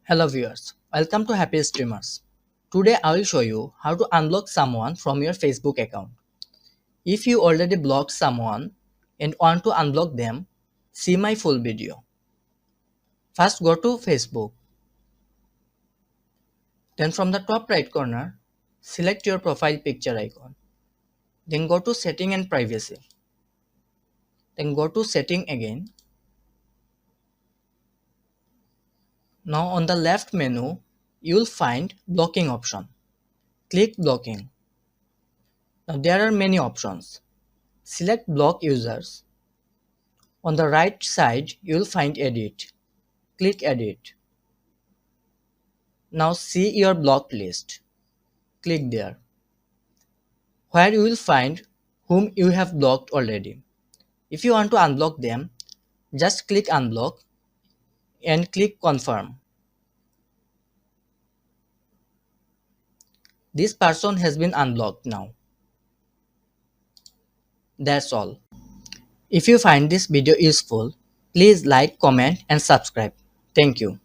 Hello viewers, welcome to Happy Streamers. Today I will show you how to unblock someone from your Facebook account. If you already blocked someone and want to unblock them, see my full video. First go to Facebook. Then from the top right corner, select your profile picture icon. Then go to Setting and Privacy. Then go to Setting again. Now on the left menu, you will find Blocking option. Click Blocking. Now there are many options. Select Block Users. On the right side, you will find Edit. Click Edit. Now see your blocked list. Click there, where you will find whom you have blocked already. If you want to unblock them, just click Unblock and click Confirm. This person has been unblocked now. That's all. If you find this video useful, please like, comment and subscribe. Thank you.